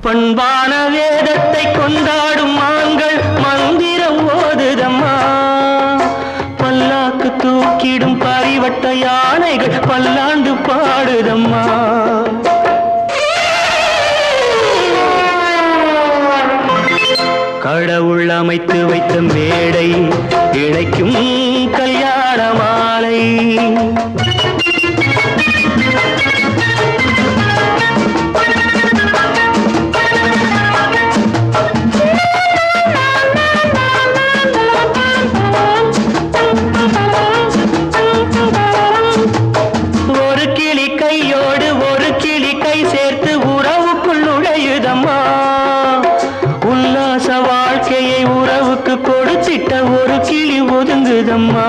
பண்பான வேதத்தை கொண்டாடும் மான்கள் மந்திரம் ஓதுதம்மா. பல்லாக்கு தூக்கிடும் பரிவட்ட யானைகள் பல்லாண்டு பாடுதம்மா. கடவுள் அமைத்து வைத்த மேடை இழைக்கும் கல்யாண மாலை. ஒரு கிளி கையோடு ஒரு கிளி கை சேர்த்து உறவுக்குள் நுழையுதம்மா. உல்லாச வாழ்க்கையை உறவுக்கு கொடுத்திட்ட ஒரு கிளி ஒதுங்குதம்மா.